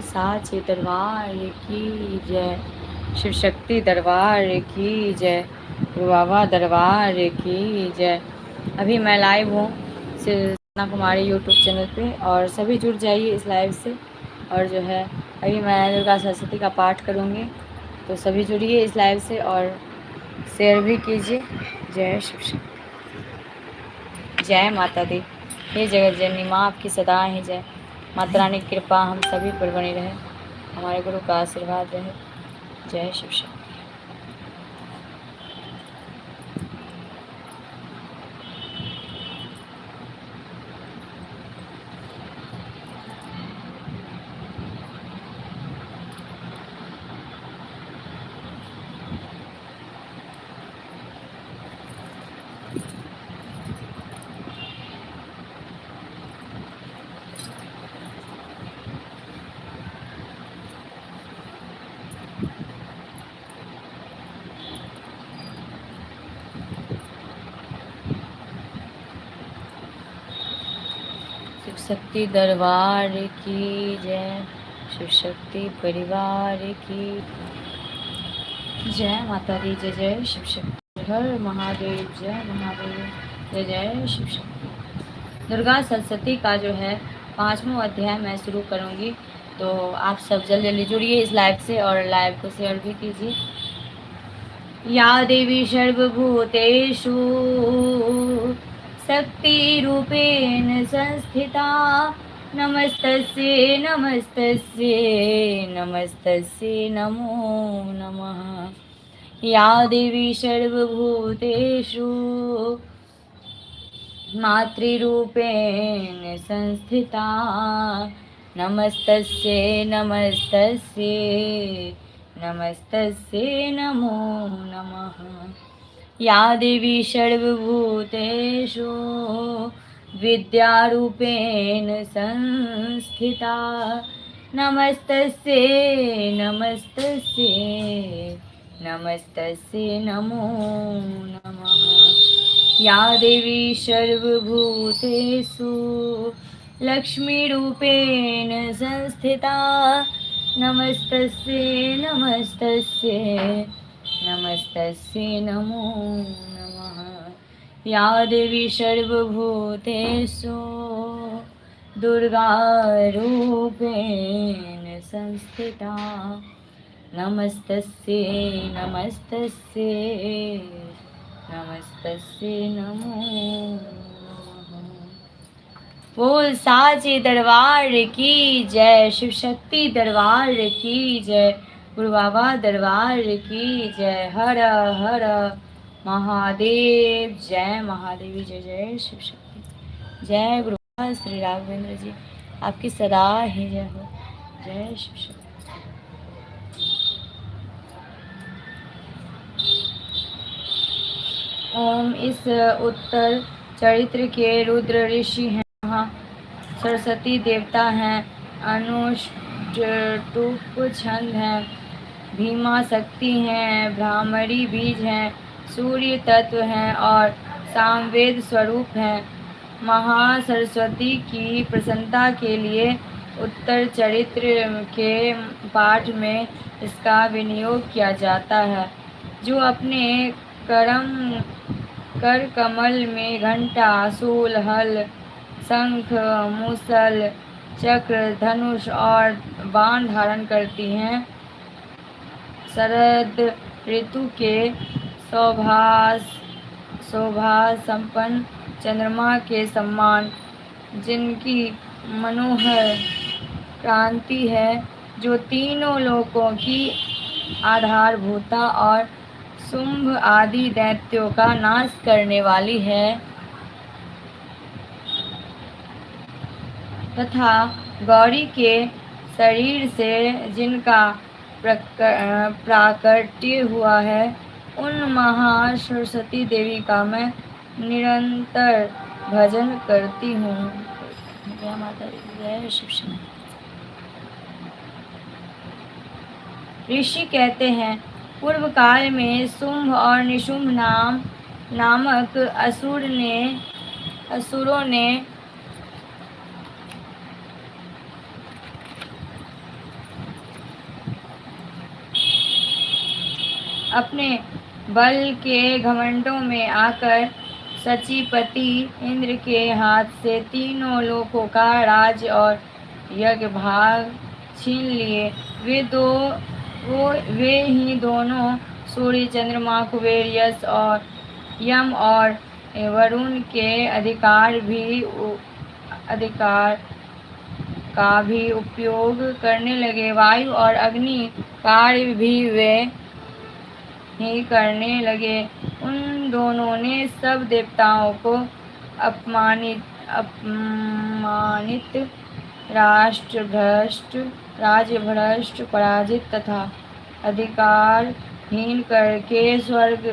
साचे दरबार की जय, शिव शक्ति दरबार की जय, बाबा दरबार की जय। अभी मैं लाइव हूँ सपना कुमारी यूट्यूब चैनल पे, और सभी जुड़ जाइए इस लाइव से। और जो है अभी मैं दुर्गा सरस्वती का पाठ करूँगी, तो सभी जुड़िए इस लाइव से और शेयर भी कीजिए। जय शिव शक्ति, जय माता दी। हे जगत जननी माँ, आपकी सदा ही जय। माता रानी की कृपा हम सभी पर बनी रहे, हमारे गुरु का आशीर्वाद रहे। जय शिव शक्ति। शिव शक्ति दरबार की जय, शिव शक्ति परिवार की जय। माता दी जय जय शिव शक्ति। हर महादेव, जय महादेव, जय जय शिव शक्ति। दुर्गा सरस्वती का जो है 5वां अध्याय मैं शुरू करूँगी, तो आप सब जल्दी जल्दी जुड़िए इस लाइव से और लाइव को शेयर भी कीजिए। या देवी सर्वभूतेषु शक्तिरूपेण संस्थिता, नमस्तस्यै नमस्तस्यै नमस्तस्यै नमो नमः। या देवी सर्वभूतेषु मातृरूपेण संस्थिता, नमस्तस्यै नमस्तस्यै नमस्तस्यै नमो नमः। या देवी सर्वभूतेषु विद्यारूपेण संस्थिता, नमस्तस्यै नमस्तस्यै नमस्तस्यै नमो नमः। या देवी सर्वभूतेषु लक्ष्मीरूपेण संस्थिता, नमस्तस्यै नमस्तस्यै नमस्तस्यै नमो नमः। या देवी सर्वभूतेषु दुर्गारूपेण संस्थिता, नमस्तस्यै नमस्तस्यै नमस्तस्यै नमो नमः। बोल साचे दरबार की जय, शिव शक्ति दरबार की जय, गुरु बाबा दरबार की जय। हर हर महादेव, जय महादेवी, जय जय शिव शक्ति। जय गुरु बाबा श्री राघवेंद्र जी, आपकी सदा ही जय हो। जय शिव शक्ति। ओम इस उत्तर चरित्र के रुद्र ऋषि हैं, वहाँ सरस्वती देवता हैं, अनुष्टुप छंद हैं, भीमा शक्ति हैं, भ्रामरी बीज हैं, सूर्य तत्व हैं और सामवेद स्वरूप हैं। महासरस्वती की प्रसन्नता के लिए उत्तर चरित्र के पाठ में इसका विनियोग किया जाता है। जो अपने कर कमल में घंटा, शूल, हल, शंख, मूसल, चक्र, धनुष और बाण धारण करती हैं, शरद ऋतु के शोभा संपन्न चंद्रमा के समान, जिनकी मनोहर क्रांति है, जो तीनों लोकों की आधारभूता और शुंभ आदि दैत्यों का नाश करने वाली है, तथा गौरी के शरीर से जिनका प्राकट्य हुआ है, उन महासरस्वती देवी का मैं निरंतर भजन करती हूँ। जय माता दी, जय शिव शक्ति। ऋषि कहते हैं, पूर्व काल में शुंभ और निशुंभ नामक असुरों ने अपने बल के घमंडों में आकर सचीपति इंद्र के हाथ से तीनों लोकों का राज और यज्ञ भाग छीन लिए। वे ही दोनों सूर्य, चंद्रमा, कुबेर, यश और यम और वरुण के अधिकार का भी उपयोग करने लगे। वायु और अग्नि कार्य भी वे ही करने लगे। उन दोनों ने सब देवताओं को अपमानित, राज्यभ्रष्ट, पराजित तथा अधिकारहीन करके स्वर्ग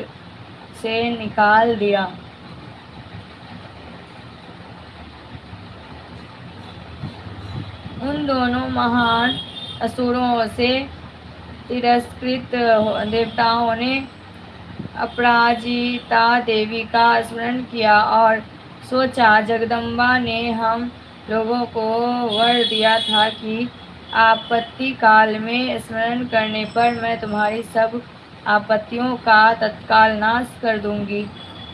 से निकाल दिया। उन दोनों महान असुरों से तिरस्कृत देवताओं ने अपराजिता देवी का स्मरण किया और सोचा, जगदम्बा ने हम लोगों को वर दिया था कि आपत्ति काल में स्मरण करने पर मैं तुम्हारी सब आपत्तियों का तत्काल नाश कर दूंगी।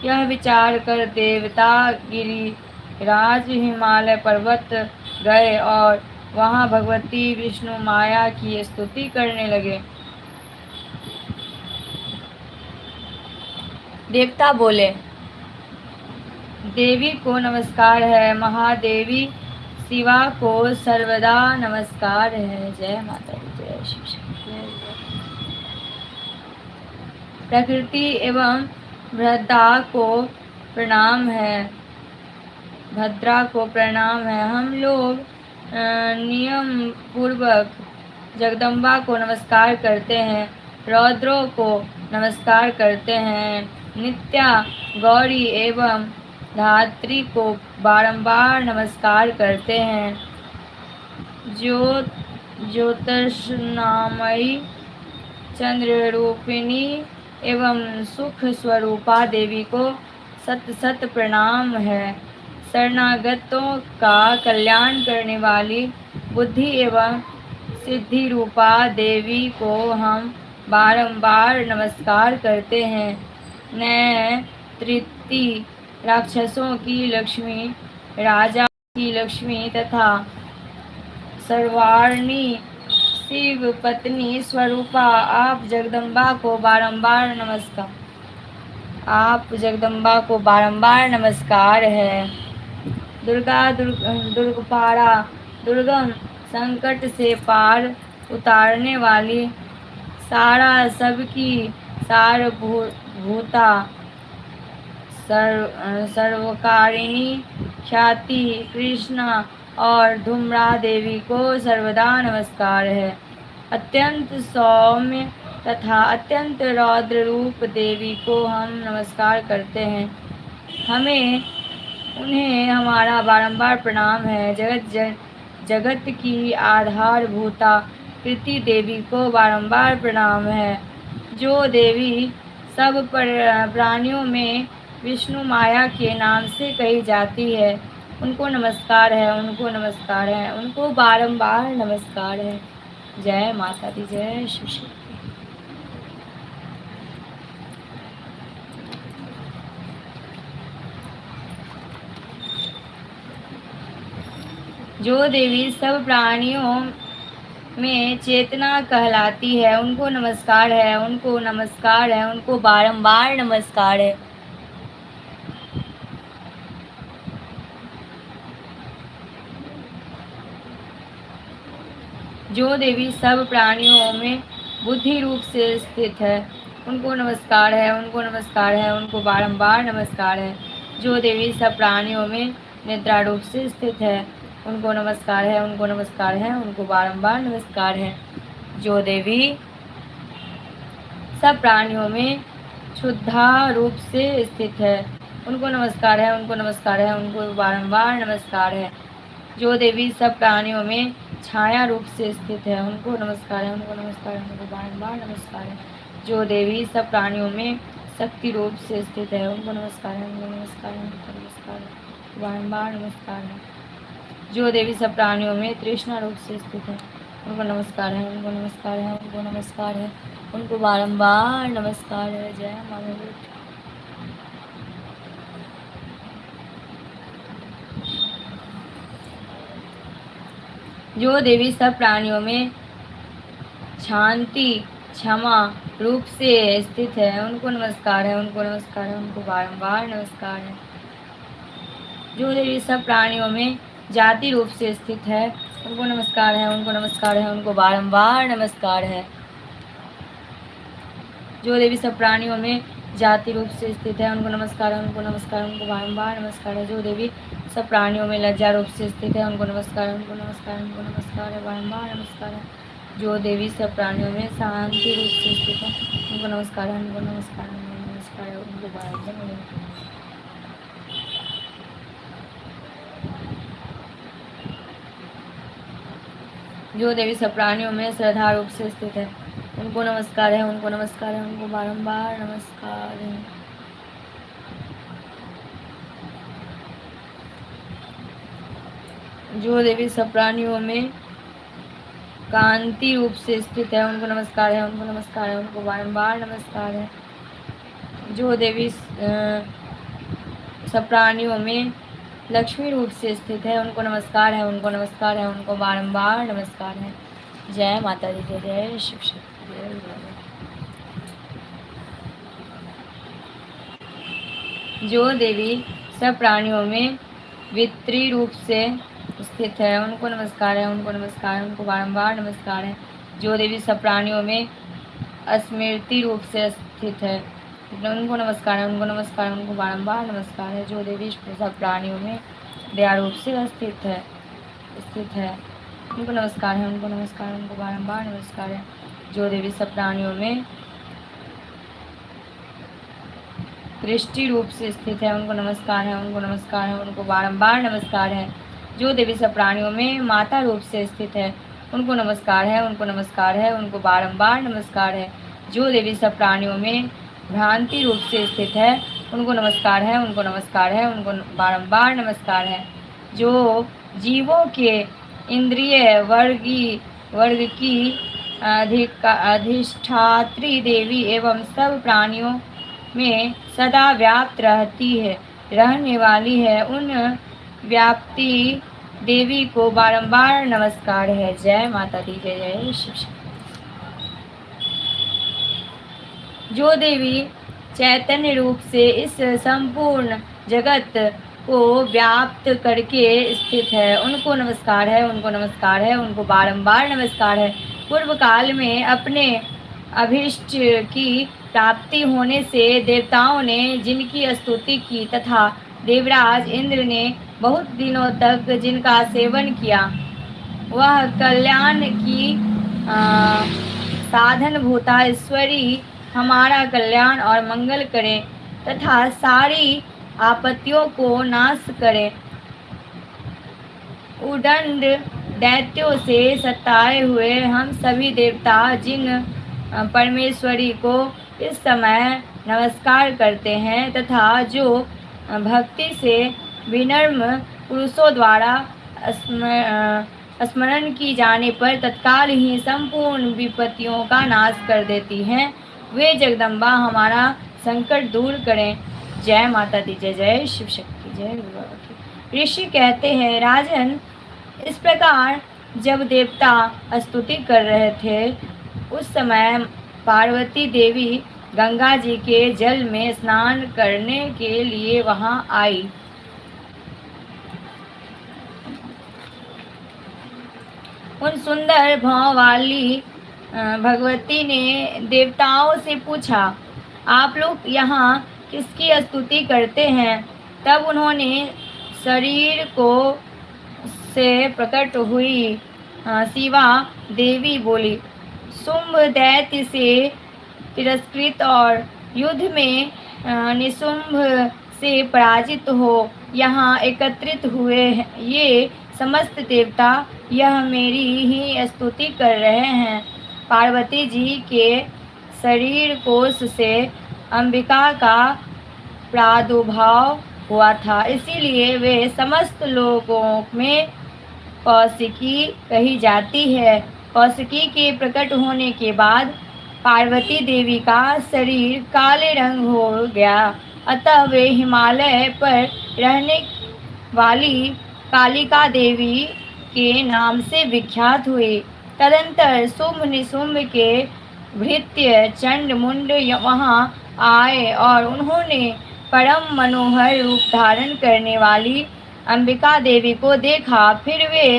यह विचार कर देवता गिरिराज हिमालय पर्वत गए और वहां भगवती विष्णु माया की स्तुति करने लगे। देवता बोले, देवी को नमस्कार है, महादेवी शिवा को सर्वदा नमस्कार है। जय माता दी, जय शिव शक्ति। प्रकृति एवं भद्रा को प्रणाम है। हम लोग नियम पूर्वक जगदम्बा को नमस्कार करते हैं, रौद्रों को नमस्कार करते हैं, नित्या, गौरी एवं धात्री को बारंबार नमस्कार करते हैं, ज्योतिषनामयी, चंद्र रूपिणी एवं सुख स्वरूपा देवी को सत सत प्रणाम है। शरणागतों का कल्याण करने वाली बुद्धि एवं सिद्धि रूपा देवी को हम बारंबार नमस्कार करते हैं। नैतृति, राक्षसों की लक्ष्मी, राजा की लक्ष्मी तथा सर्वाणी शिव पत्नी स्वरूपा आप जगदम्बा को बारंबार नमस्कार है। दुर्गा, दुर्गपारा, दुर्गम संकट से पार उतारने वाली, सारा सबकी सारभूता, सर्वकारिणी, ख्याति, कृष्णा और धूम्रा देवी को सर्वदा नमस्कार है। अत्यंत सौम्य तथा अत्यंत रौद्र रूप देवी को हम नमस्कार करते हैं। उन्हें हमारा बारंबार प्रणाम है। जगत की आधारभूता कृति देवी को बारंबार प्रणाम है। जो देवी सब प्राणियों में विष्णु माया के नाम से कही जाती है, उनको नमस्कार है, उनको बारंबार नमस्कार है। जय माता दी, जय शिव शक्ति। जो देवी सब प्राणियों में चेतना कहलाती है, उनको नमस्कार है, उनको बारंबार नमस्कार है। जो देवी सब प्राणियों में बुद्धि रूप से स्थित है, उनको नमस्कार है, उनको बारंबार नमस्कार है। जो देवी सब प्राणियों में निद्रा रूप से स्थित है, उनको नमस्कार है, उनको बारंबार नमस्कार है। जो देवी सब प्राणियों में शुद्धा रूप से स्थित है, उनको नमस्कार है, उनको बारंबार नमस्कार है। जो देवी सब प्राणियों में छाया रूप से स्थित है, उनको नमस्कार है, उनको बारंबार नमस्कार है। जो देवी सब प्राणियों में शक्ति रूप से स्थित है, उनको नमस्कार है, बारंबार नमस्कार है। जो देवी सब प्राणियों में तृष्णा रूप से स्थित है, उनको नमस्कार है, उनको नमस्कार है, उनको नमस्कार है, उनको बारंबार नमस्कार है। जय माता दी। जो देवी सब प्राणियों में शांति क्षमा रूप से स्थित है, उनको नमस्कार है, उनको नमस्कार है, उनको बारंबार नमस्कार है। जो देवी सब प्राणियों में जाति रूप से स्थित है, उनको नमस्कार है, उनको नमस्कार है, उनको बारंबार नमस्कार है। जो देवी सब प्राणियों में जाति रूप से स्थित है, उनको नमस्कार है, उनको नमस्कार है, उनको बारंबार नमस्कार है। जो देवी सब प्राणियों में लज्जा रूप से स्थित है, उनको नमस्कार है, उनको नमस्कार है, उनको नमस्कार है, बारंबार नमस्कार है। जो देवी सब प्राणियों में शांति रूप से स्थित है, उनको नमस्कार है, उनको नमस्कार है, उनको नमस्कार है, उनको बारंबार। जो देवी सब प्राणियों में श्रद्धा रूप से स्थित है, उनको नमस्कार है, उनको नमस्कार है, उनको बारंबार नमस्कार है। जो देवी सब प्राणियों में कांति रूप से स्थित है, उनको नमस्कार है, उनको नमस्कार है, उनको बारंबार नमस्कार है। जो देवी सब प्राणियों में लक्ष्मी रूप से स्थित है, उनको नमस्कार है, उनको नमस्कार है, उनको बारंबार नमस्कार है। जय माता दी, जय जय शिव शक्ति, जय गुरु। जो देवी सब प्राणियों में वित्री रूप से स्थित है, उनको नमस्कार है, उनको नमस्कार है, उनको बारंबार नमस्कार है। जो देवी सब प्राणियों में स्मृति रूप से स्थित है, उनको नमस्कार है, उनको नमस्कार है, उनको बारंबार नमस्कार है। जो देवी सब प्राणियों में दया रूप से स्थित है, उनको नमस्कार है, उनको नमस्कार है, उनको बारंबार नमस्कार है। जो देवी सब प्राणियों में दृष्टि रूप से स्थित है, उनको नमस्कार है, उनको नमस्कार है, उनको बारंबार नमस्कार है। जो देवी सब प्राणियों में माता रूप से स्थित है, उनको नमस्कार है, उनको नमस्कार है, उनको बारंबार नमस्कार है। जो देवी सब प्राणियों में भ्रांति रूप से स्थित है, उनको नमस्कार है, उनको नमस्कार है, उनको बारंबार नमस्कार है। जो जीवों के इंद्रिय वर्ग की अधिष्ठात्री देवी एवं सब प्राणियों में सदा व्याप्त रहने वाली है, उन व्याप्ति देवी को बारंबार नमस्कार है। जय माता दी, जय जय शिव। जो देवी चैतन्य रूप से इस संपूर्ण जगत को व्याप्त करके स्थित है, उनको नमस्कार है, उनको नमस्कार है, उनको बारंबार नमस्कार है। पूर्व काल में अपने अभीष्ट की प्राप्ति होने से देवताओं ने जिनकी स्तुति की तथा देवराज इंद्र ने बहुत दिनों तक जिनका सेवन किया, वह कल्याण की साधन भूता ईश्वरी हमारा कल्याण और मंगल करें तथा सारी आपत्तियों को नाश करें। उदंड दैत्यों से सताए हुए हम सभी देवता जिन परमेश्वरी को इस समय नमस्कार करते हैं तथा जो भक्ति से विनम्र पुरुषों द्वारा स्मरण की जाने पर तत्काल ही संपूर्ण विपत्तियों का नाश कर देती हैं, वे जगदम्बा हमारा संकट दूर करें। जय माता दी, जय जय शिव शक्ति, जय गुरु। ऋषि कहते हैं, राजन, इस प्रकार जब देवता स्तुति कर रहे थे उस समय पार्वती देवी गंगा जी के जल में स्नान करने के लिए वहां आई। उन सुंदर भाव वाली भगवती ने देवताओं से पूछा, आप लोग यहाँ किसकी स्तुति करते हैं? तब उन्होंने शरीर को से प्रकट हुई शिवा देवी बोली, शुंभ दैत्य से तिरस्कृत और युद्ध में निशुंभ से पराजित हो यहाँ एकत्रित हुए ये समस्त देवता यह मेरी ही स्तुति कर रहे हैं। पार्वती जी के शरीर कोश से अंबिका का प्रादुर्भाव हुआ था, इसीलिए वे समस्त लोगों में कौशिकी कही जाती है। कौशिकी के प्रकट होने के बाद पार्वती देवी का शरीर काले रंग हो गया, अतः वे हिमालय पर रहने वाली कालिका देवी के नाम से विख्यात हुई। तदंतर शुंभ निशुंभ के भृत्य चंड मुंड वहां आए और उन्होंने परम मनोहर रूप धारण करने वाली अंबिका देवी को देखा। फिर वे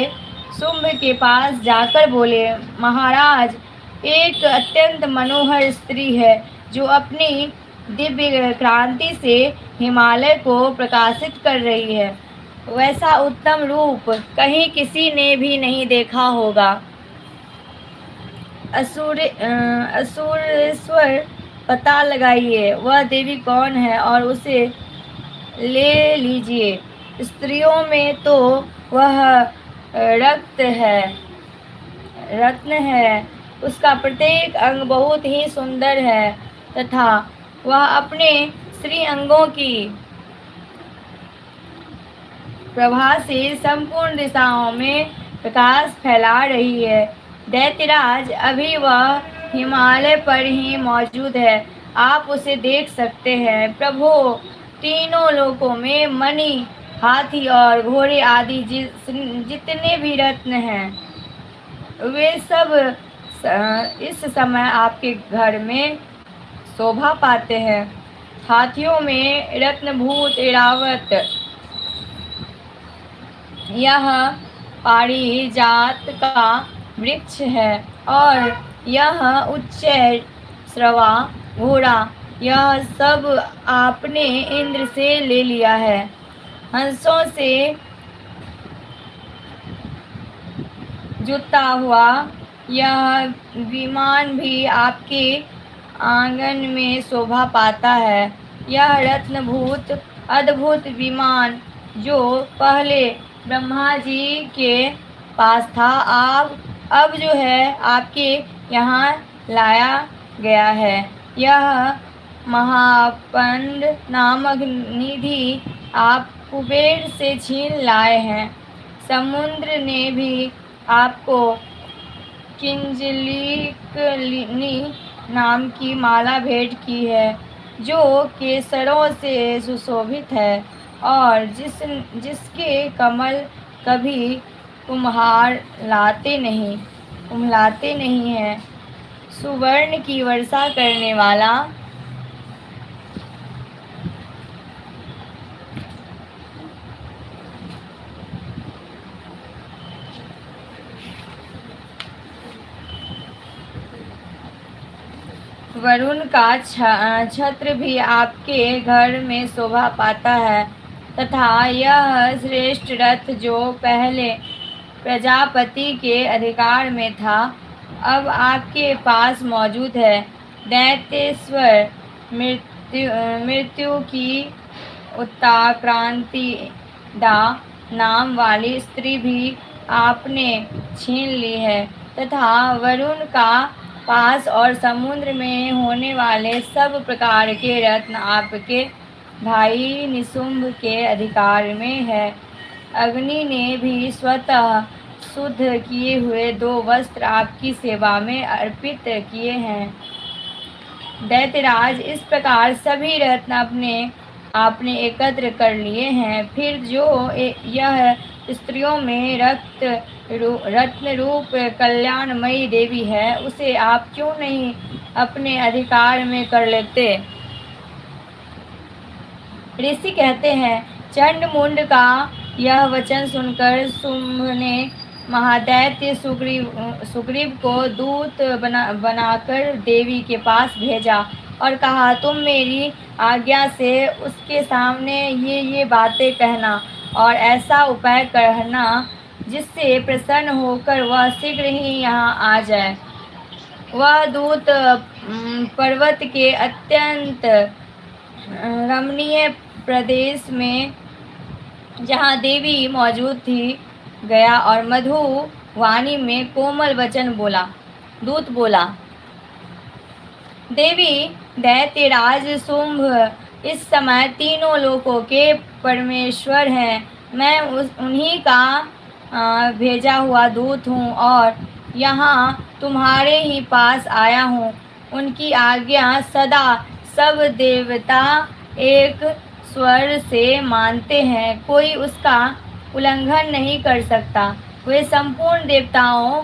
शुंभ के पास जाकर बोले, महाराज, एक अत्यंत मनोहर स्त्री है जो अपनी दिव्य क्रांति से हिमालय को प्रकाशित कर रही है। वैसा उत्तम रूप कहीं किसी ने भी नहीं देखा होगा। असुरेश्वर, पता लगाइए वह देवी कौन है और उसे ले लीजिए। स्त्रियों में तो वह रत्न है, उसका प्रत्येक अंग बहुत ही सुंदर है तथा वह अपने श्री अंगों की प्रभा से संपूर्ण दिशाओं में प्रकाश फैला रही है। दैत्यराज, अभी वह हिमालय पर ही मौजूद है, आप उसे देख सकते हैं। प्रभु, तीनों लोकों में मणि, हाथी और घोड़े आदि जितने भी रत्न हैं, वे सब इस समय आपके घर में शोभा पाते हैं। हाथियों में रत्नभूत ऐरावत, यह पारिजात का वृक्ष है, और यह उच्च श्रवा घोड़ा, यह सब आपने इंद्र से ले लिया है। हंसों से जुता हुआ यह विमान भी आपके आंगन में शोभा पाता है। यह रत्नभूत अद्भुत विमान जो पहले ब्रह्मा जी के पास था, अब जो है आपके यहाँ लाया गया है। यह महापंड नामक निधि आप कुबेर से छीन लाए हैं। समुद्र ने भी आपको किंजलिनी नाम की माला भेंट की है, जो केसरों से सुशोभित है और जिसके कमल कभी कुम्हलाते नहीं हैं। सुवर्ण की वर्षा करने वाला वरुण का छत्र भी आपके घर में शोभा पाता है तथा यह श्रेष्ठ रथ जो पहले प्रजापति के अधिकार में था, अब आपके पास मौजूद है। दैत्येश्वर, मृत्यु की उत्क्रांति नाम वाली स्त्री भी आपने छीन ली है तथा वरुण का पास और समुद्र में होने वाले सब प्रकार के रत्न आपके भाई निशुंभ के अधिकार में है। अग्नि ने भी स्वतः शुद्ध किए हुए 2 वस्त्र आपकी सेवा में अर्पित किए हैं। दैत्यराज, इस प्रकार सभी रत्न आपने एकत्र कर लिए हैं। फिर जो यह स्त्रियों में रत्न रूप कल्याणमयी देवी है, उसे आप क्यों नहीं अपने अधिकार में कर लेते? ऋषि कहते हैं, चंड मुंड का यह वचन सुनकर शुंभ ने महादैत्य सुग्रीव को दूत बनाकर देवी के पास भेजा और कहा, तुम मेरी आज्ञा से उसके सामने ये बातें कहना और ऐसा उपाय करना जिससे प्रसन्न होकर वह शीघ्र ही यहाँ आ जाए। वह दूत पर्वत के अत्यंत रमणीय प्रदेश में जहाँ देवी मौजूद थी गया और मधु वाणी में कोमल वचन बोला। दूत बोला, देवी दैत्यराज शुंभ इस समय तीनों लोकों के परमेश्वर हैं। मैं उन्हीं का भेजा हुआ दूत हूँ और यहाँ तुम्हारे ही पास आया हूँ। उनकी आज्ञा सदा सब देवता एक स्वर से मानते हैं, कोई उसका उल्लंघन नहीं कर सकता। वे संपूर्ण देवताओं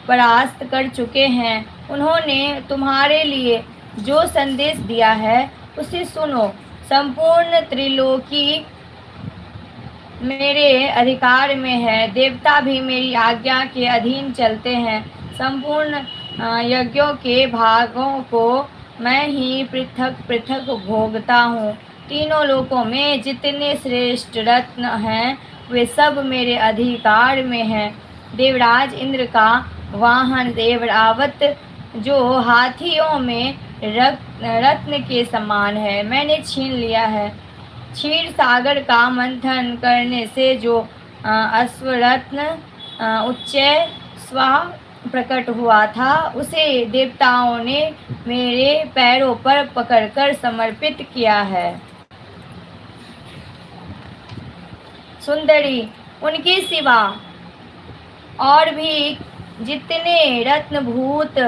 परास्त कर चुके हैं। उन्होंने तुम्हारे लिए जो संदेश दिया है उसे सुनो। संपूर्ण त्रिलोकी मेरे अधिकार में है, देवता भी मेरी आज्ञा के अधीन चलते हैं। संपूर्ण यज्ञों के भागों को मैं ही पृथक पृथक भोगता हूँ। तीनों लोकों में जितने श्रेष्ठ रत्न हैं वे सब मेरे अधिकार में हैं। देवराज इंद्र का वाहन देवरावत जो हाथियों में रत्न के समान है, मैंने छीन लिया है। क्षीर सागर का मंथन करने से जो अश्वरत्न उच्चय स्वा प्रकट हुआ था, उसे देवताओं ने मेरे पैरों पर पकड़कर समर्पित किया है। सुंदरी, उनके सिवा और भी जितने रत्नभूत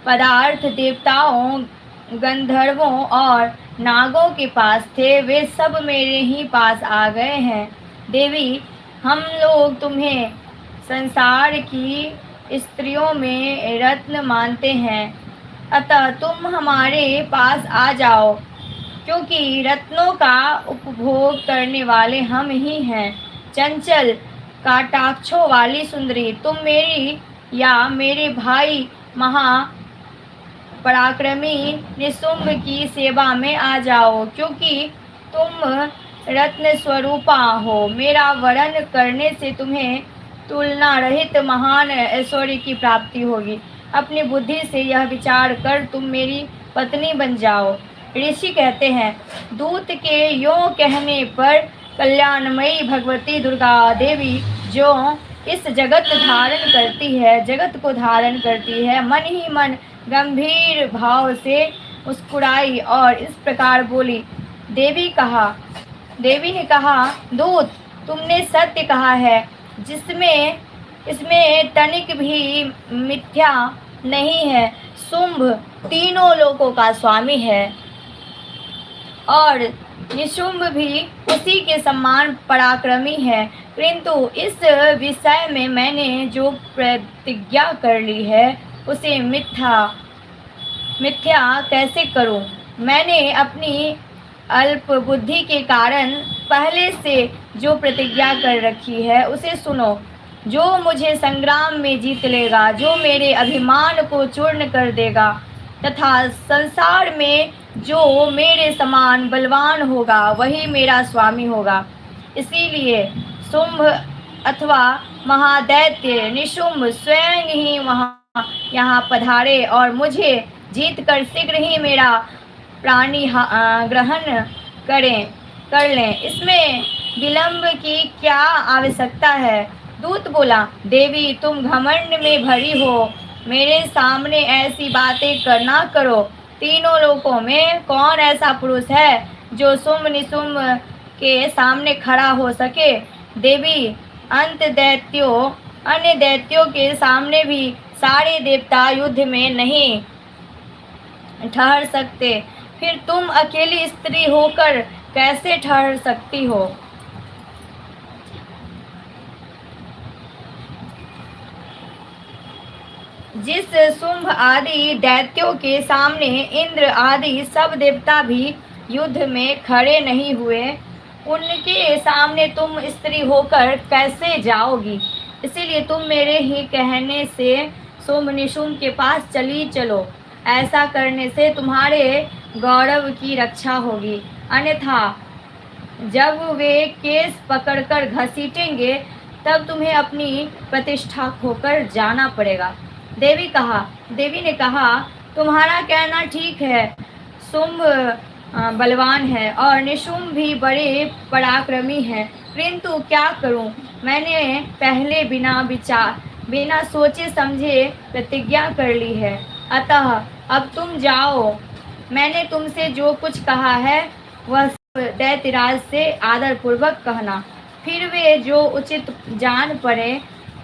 पदार्थ देवताओं, गंधर्वों और नागों के पास थे, वे सब मेरे ही पास आ गए हैं। देवी, हम लोग तुम्हें संसार की स्त्रियों में रत्न मानते हैं, अतः तुम हमारे पास आ जाओ, क्योंकि रत्नों का उपभोग करने वाले हम ही हैं। चंचल कटाक्षों वाली सुंदरी, तुम मेरी या मेरे भाई पराक्रमी निशुंभ की सेवा में आ जाओ, क्योंकि तुम रत्न स्वरूपा हो। मेरा वरण करने से तुम्हें तुलना रहित महान ऐश्वर्य की प्राप्ति होगी। अपनी बुद्धि से यह विचार कर तुम मेरी पत्नी बन जाओ। ऋषि कहते हैं, दूत के यों कहने पर कल्याणमयी भगवती दुर्गा देवी जो इस जगत को धारण करती है, मन ही मन गंभीर भाव से मुस्कुराई और इस प्रकार बोली। देवी ने कहा, दूत, तुमने सत्य कहा है, इसमें तनिक भी मिथ्या नहीं है। शुंभ तीनों लोकों का स्वामी है और निशुंभ भी उसी के समान पराक्रमी है, किंतु इस विषय में मैंने जो प्रतिज्ञा कर ली है उसे मिथ्या कैसे करूं? मैंने अपनी अल्प बुद्धि के कारण पहले से जो प्रतिज्ञा कर रखी है उसे सुनो। जो मुझे संग्राम में जीत लेगा, जो मेरे अभिमान को चूर्ण कर देगा तथा संसार में जो मेरे समान बलवान होगा वही मेरा स्वामी होगा। इसीलिए शुंभ अथवा महादैत्य निशुंभ स्वयं ही यहाँ पधारे और मुझे जीत कर शीघ्र ही मेरा प्राणी ग्रहण कर लें। इसमें विलंब की क्या आवश्यकता है? दूत बोला, देवी, तुम घमंड में भरी हो, मेरे सामने ऐसी बातें करना करो। तीनों लोकों में कौन ऐसा पुरुष है जो शुंभ निशुंभ के सामने खड़ा हो सके? देवी, अन्य दैत्यों के सामने भी सारे देवता युद्ध में नहीं ठहर सकते, फिर तुम अकेली स्त्री होकर कैसे ठहर सकती हो? जिस शुंभ आदि दैत्यों के सामने इंद्र आदि सब देवता भी युद्ध में खड़े नहीं हुए, उनके सामने तुम स्त्री होकर कैसे जाओगी? इसीलिए तुम मेरे ही कहने से शुंभ निशुंभ के पास चलो। ऐसा करने से तुम्हारे गौरव की रक्षा होगी, अन्यथा जब वे केस पकड़कर घसीटेंगे तब तुम्हें अपनी प्रतिष्ठा खोकर जाना पड़ेगा। देवी ने कहा, तुम्हारा कहना ठीक है। शुंभ बलवान है और निशुंभ भी बड़े पराक्रमी हैं, किंतु क्या करूं? मैंने पहले बिना सोचे समझे प्रतिज्ञा कर ली है, अतः अब तुम जाओ। मैंने तुमसे जो कुछ कहा है वह सब दैत्यराज से आदरपूर्वक कहना, फिर वे जो उचित जान पड़े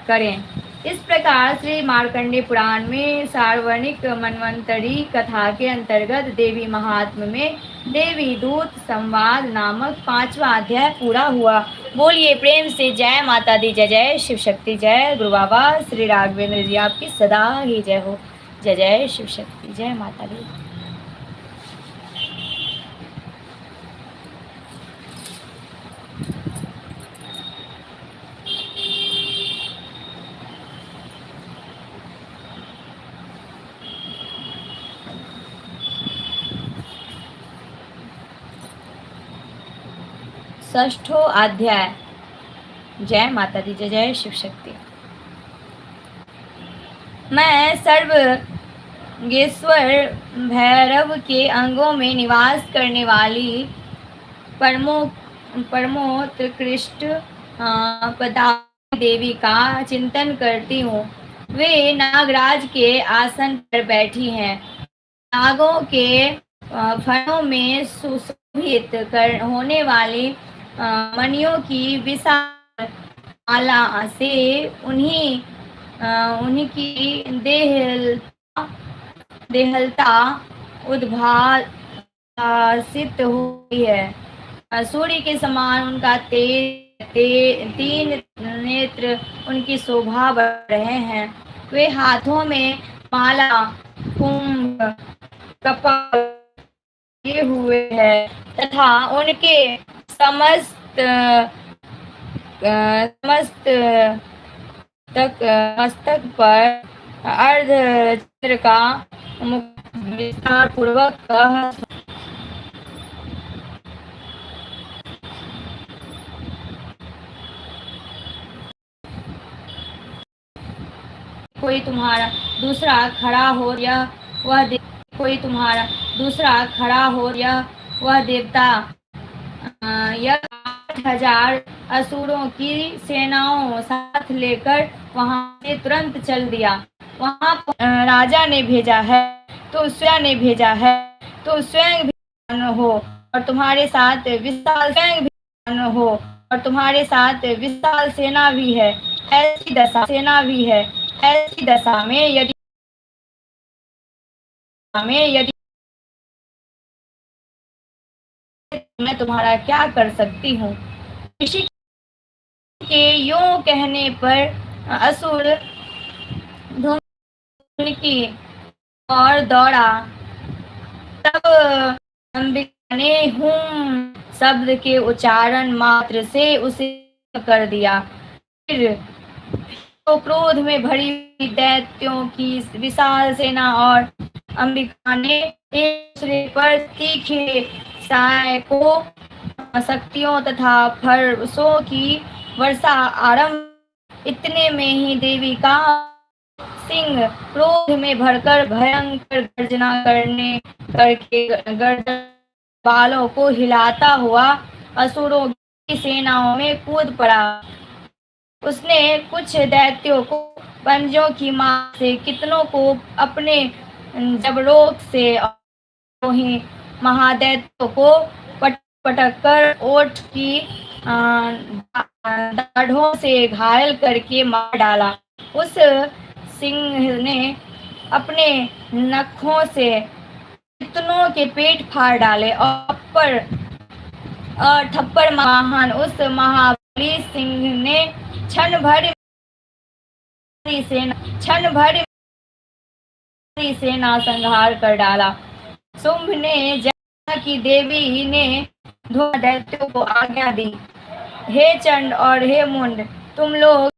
करें। इस प्रकार श्री मार्कंडेय पुराण में सार्वणिक मनवंतरी कथा के अंतर्गत देवी महात्म्य में देवी दूत संवाद नामक 5वां अध्याय पूरा हुआ। बोलिए प्रेम से जय माता दी, जय जय शिव शक्ति, जय गुरु बाबा श्री राघवेंद्र जी आपकी सदा ही जय हो। जय जय शिव शक्ति, जय माता दी। षष्ठो अध्याय। जय माता दी, जय जय शिव शक्ति। मैं सर्वगेश्वर भैरव के अंगों में निवास करने वाली परमोत्कृष्ट पदार्थ देवी का चिंतन करती हूँ। वे नागराज के आसन पर बैठी हैं। नागों के फणों में सुशोभित होने वाली मणियों की विशाल माला से उनकी देहलता उद्भासित हुई है। सूर्य के समान उनका तीन नेत्र उनकी शोभा बढ़ रहे हैं। वे हाथों में माला कुंभ कपाल किए हुए हैं तथा उनके समस्त मस्तक पर अर्धचंद्र का विस्तार पूर्वक कोई तुम्हारा दूसरा खड़ा हो या कोई तुम्हारा दूसरा खड़ा हो या वह देवता यह 8,000 असुरों की सेनाओं साथ लेकर वहां से तुरंत चल दिया। वहां राजा ने भेजा है तो स्वयं ने भेजा है तो स्वयं भी हो और तुम्हारे साथ विशाल सेना भी है। ऐसी दशा में यदि मैं तुम्हारा क्या कर सकती हूँ। ऋषि के यूं कहने पर असुर धूम की और दौड़ा। तब अंबिका ने हूं शब्द के उच्चारण मात्र से उसे कर दिया। फिर तो क्रोध में भरी हुई दैत्यों की विशाल सेना और अंबिका ने एक दूसरे पर तीखे सहायकों शक्तियों तथा फरसों की वर्षा आरंभ। इतने में ही देवी का सिंह क्रोध में भरकर भयंकर गर्जना करके गर्दन बालों को हिलाता हुआ असुरों की सेनाओं में कूद पड़ा। उसने कुछ दैत्यों को पंजों की मार से, कितनों को अपने जबड़ों से और ही महादैत्यों को पटक कर ओठ की दाढ़ों से घायल करके मार डाला। उस सिंह ने अपने नखों से कितनों के पेट फाड़ डाले और थप्पड़ महान उस महाबली सिंह ने क्षण भर सेना संहार कर डाला। शुंभ ने जहाँ की देवी ने दोनों दैत्यों को आज्ञा दी, हे चंड और हे मुंड, तुम लोग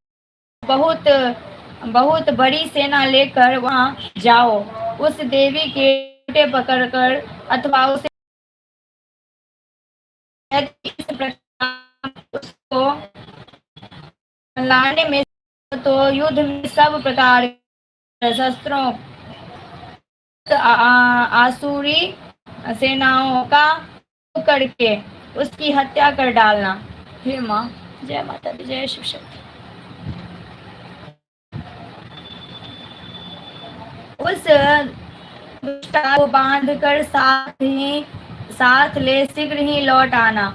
बहुत बड़ी सेना लेकर वहां जाओ। उस देवी के बेटे पकड़कर अथवा उसे इस प्रकार उसको लाने में तो युद्ध में सब प्रकार के शस्त्रों आसुरी सेनाओं का करके उसकी हत्या कर डालना। हे माँ, जय माता दी, जय शिव शक्ति। उस दुष्टा को बांध कर साथ ले शीघ्र ही लौट आना।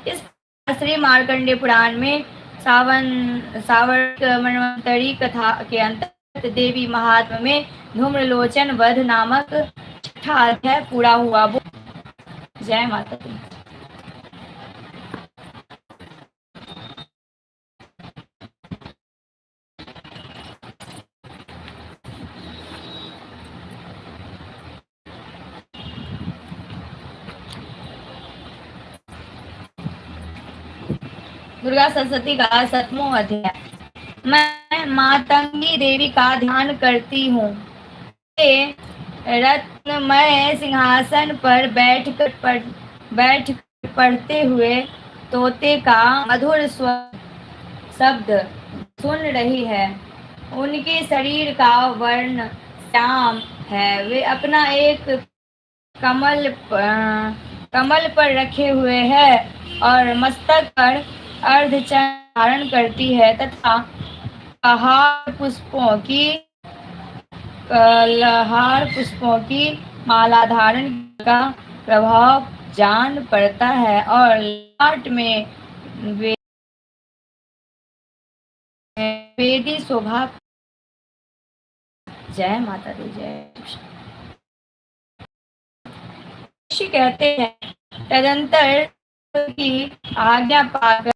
इस श्री मार्कंडेय पुराण में सावर्क मनवंतरी कथा के अंतर्गत देवी महात्म्य में धूम्रलोचन वध नामक छठा अध्याय पूरा हुआ। जय माता दी। दुर्गा सप्तशती का 7वां अध्याय। मैं मातंगी देवी का ध्यान करती हूँ। रत्नमय सिंहासन पर बैठ पढ़ते हुए तोते का मधुर शब्द सुन रही है। उनके शरीर का वर्ण श्याम है। वे अपना एक कमल पर रखे हुए है और मस्तक पर अर्धचंद्र धारण करती है तथा कलहार पुष्पों की माला धारण का प्रभाव जान पड़ता है और लाट में वेदी शोभा। जय माता दी। जय ऋषि कहते हैं, तदंतर की आज्ञा पाकर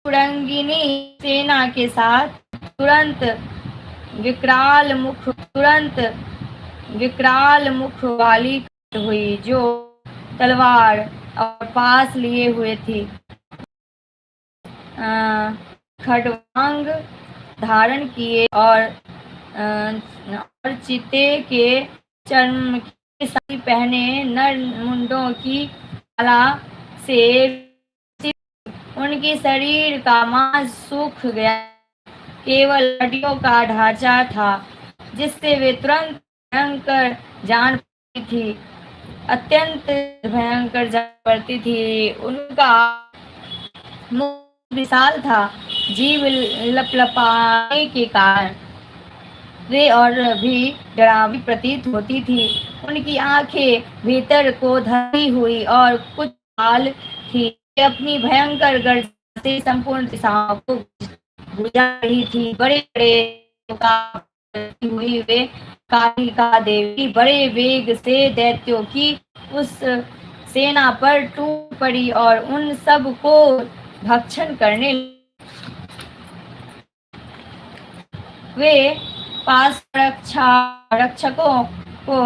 तुरंगिनी सेना के साथ तुरंत विकराल मुख वाली हुई, जो तलवार और पास लिए हुए थी। खड्वांग धारण किए और चीते के चर्म की साड़ी पहने नर मुंडों की माला से उनके शरीर का मांस सूख गया। केवल हड्डियों का ढांचा था जिससे वे तुरंत भयंकर जान पड़ती थी। अत्यंत भयंकर जान पड़ती थी। उनका मुख विशाल था। जीभ लपलपाने के कारण वे और भी डरावनी प्रतीत होती थी। उनकी आंखें भीतर को धरी हुई और कुछ लाल थी। वे अपनी भयंकर गर्जना से संपूर्ण दिशाओं को बुझा रही थी। बड़े बड़े हुई वे कालिका देवी बड़े वेग से दैत्यों की उस सेना पर टूट पड़ी और उन सब को भक्षण करने। वे पास रक्षकों को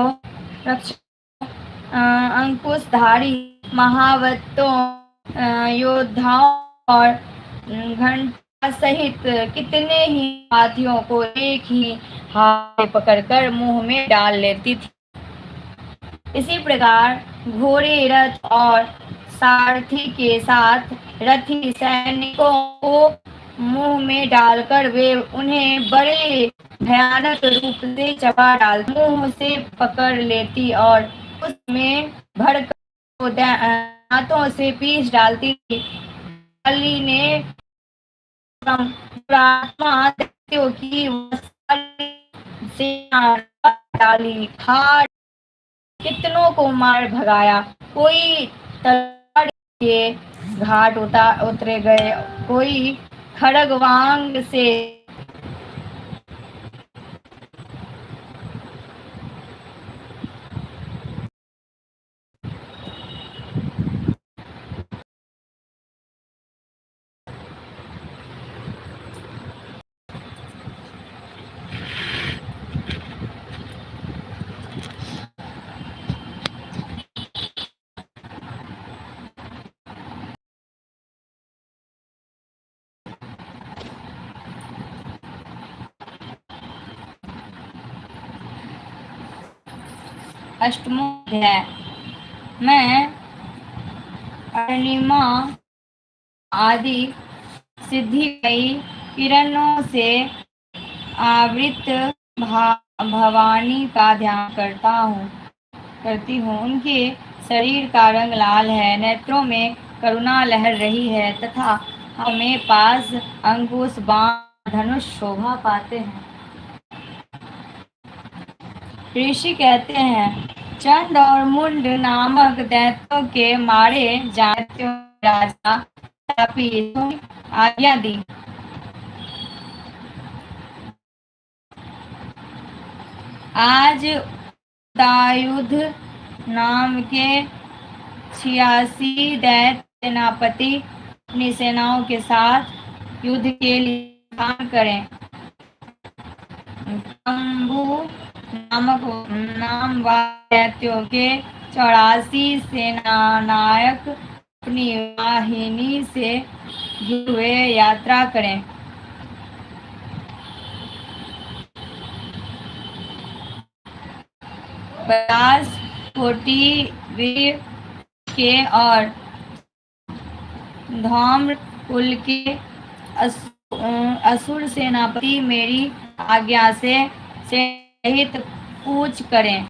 अंकुशधारी महावतों योद्धाओं और घंटा सहित कितने ही हाथियों को एक ही हाथ पकड़कर मुंह में डाल लेती थी। इसी प्रकार घोड़े रथ और सारथी के साथ रथी सैनिकों को मुंह में डालकर वे उन्हें बड़े भयानक रूप से चबा डालती, मुंह से पकड़ लेती और उसमें भरकर दांतों से पीस डालती थी। काली ने दैत्यों की सेना डाली, खाट कितनों को मार भगाया। कोई तलवार के घाट उतरे गए, कोई खड़गवांग से अष्टमों अध्याय। मैं अरुणिमा आदि सिद्धि गई किरणों से आवृत भवानी का ध्यान करती हूँ। उनके शरीर का रंग लाल है, नेत्रों में करुणा लहर रही है तथा हमें पास अंकुश बाण धनुष शोभा पाते हैं। ऋषि कहते हैं, चंड और मुंड नामक दैत्यों के मारे जाने राजा आज्ञा दी। आज दायुध नाम के 86 दैत्य सेनापति अपनी सेनाओं के साथ युद्ध के लिए प्रस्थान करें। शंभु नाम वाले दैत्यों के 84 सेनानायक अपनी वाहिनी से जुड़े हुए यात्रा करें। पचास कोटि वीर के और धौम्र कुल के असुर सेनापति मेरी आज्ञा से सहित कूच करें।